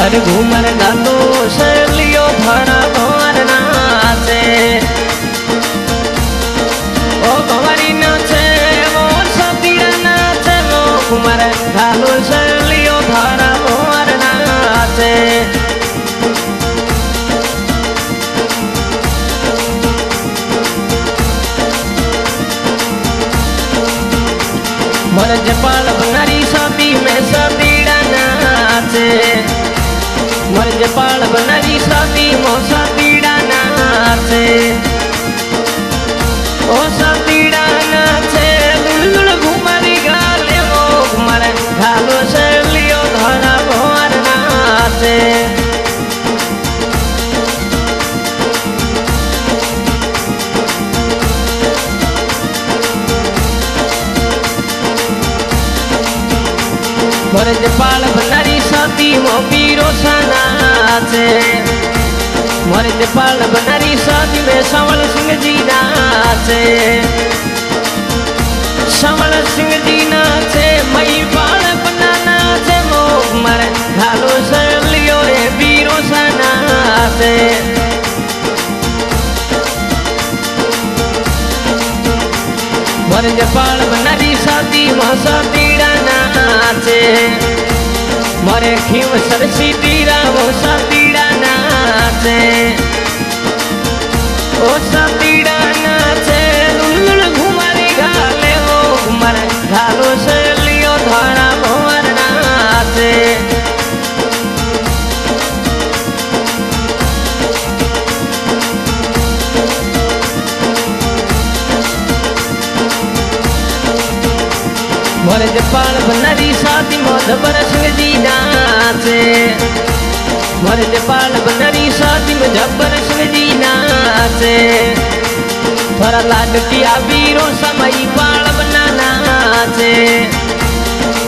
अरे घूमर गालो शैलियो भरा भंवर नाचे ओ भंवरी नाचे वो सतीरा नाचे वो घूमर गालो शैलियो भरा भंवर नाचे मर जपाल बनारी शादी में सतीरा नाचे मर जपाल बनारी शादी मो सतीड़ा नाचे ओ सतीड़ा नाचे लुल घुमरी गाले वो घुमर घालो शैलियो धरा भंवर नाचे मर जपाल बनारी शादी मो पीरो नाचे मर जपाल बनारी शादी में संवल सिंह जी नाचे संवल सिंह जी नाचे मई पाल बना नाचे मो मर घालो शैलियो रे पीरो नाचे मर जपाल बनारी शादी मो सतीड़ा नाचे मरे खीव सरसी तीरा वो सतीड़ा नाचे ओ सतीड़ा नाचे लुल घुमरी गाले वो घुमर घालो शैलियो धरा भंवर नाचे मर जपाल बनारी शादी में जबर सिंह जी नाचे मर जपाल बनारी शादी में जबर सिंह जी नाचे थोड़ा लाडकिया वीरो समय पाल बना नाचे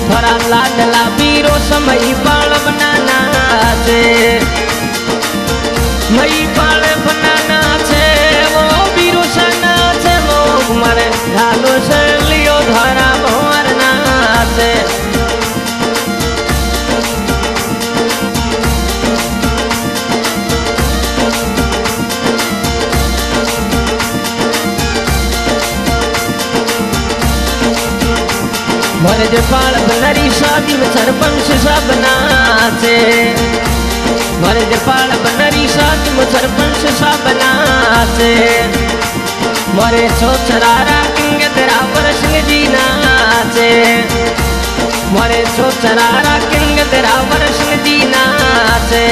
थोड़ा लाडला वीरो समय पाल बना नाचे मई पाल बना नाचे वो वीरो सा नाचे वो मर घालो शैलियो धरा भंवर नाचे मर जपाल बनारी शादी में सरपंच सब नाचे मर जपाल बनारी शादी में सरपंच सब नाचे मरे छोचरारा किंग तेरावर सिंह जी नाचे मरे छोचरारा किंग तेरावर सिंह जी नाचे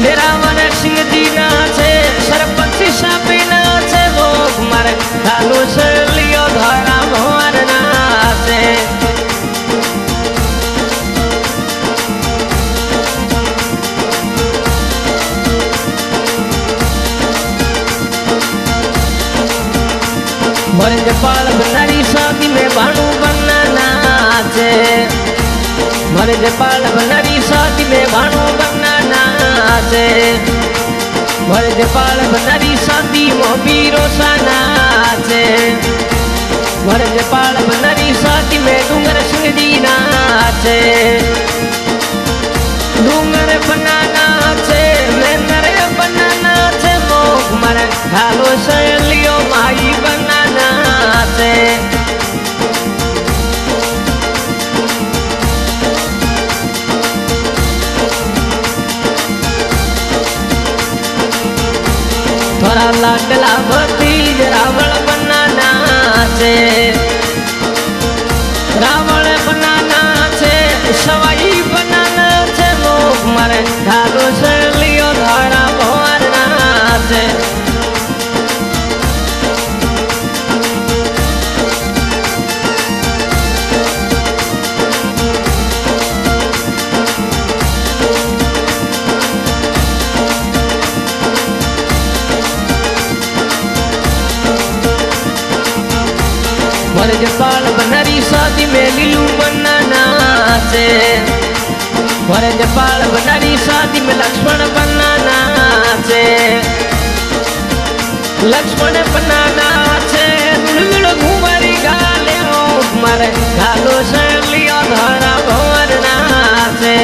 तेरावर सिंह जी नाचे सरपंच सब नाचे वो मर घालो शैलियो धरा भंवर नाचे मर जपाल बनारी शादी में भानु बना नाचे मर जपाल बनारी शादी में भानु बना नाचे मर जपाल बनारी शादी में पीरो नाचे मर जपाल बनारी शादी में डूंगर सिंह जी नाचे डूंगर बना नाचे मेंदर बना नाचे वो मर घालो शैलियो माई बना नाचे थोड़ा लाडला भतीज रावण बना नाचे रावण बना नाचे सवाई बना नाचे वो मर घालो शैलियो धरा भंवर नाचे मर जपाल बनारी शादी में लीलू बना नाचे मर जपाल बनारी शादी में लक्ष्मण बना नाचे लक्ष्मण बना नाचे घुमरी गाले मर घालो शैलियो धरा भंवर नाचे।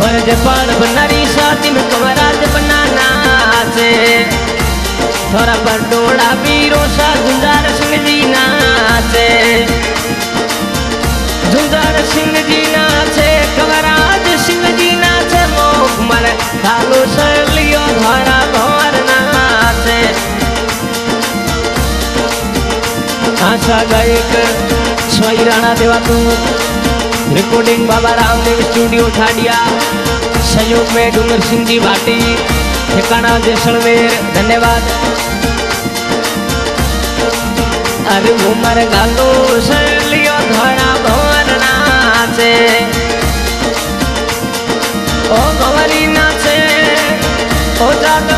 मर्द पाल बनारी शादी में कमराज बनाना से थोड़ा पर डोड़ा बीरो सा झुंझार सिंह जी नाचे झुंझार सिंह जी नाचे कमराज सिंह जी नाचे मोख मर खालो सलियो धारा भंवर नाचे आशा गायक सोई राणा देवा तू रिकॉर्डिंग बाबा रामदेव स्टूडियो ठाडिया सहयोग में डूंगर सिंह जी भाटी ठिकाना जैसलमेर धन्यवाद। अरे उमर गालो सलियो धरा भंवर नाचे ओ भंवरी नाचे ओ जात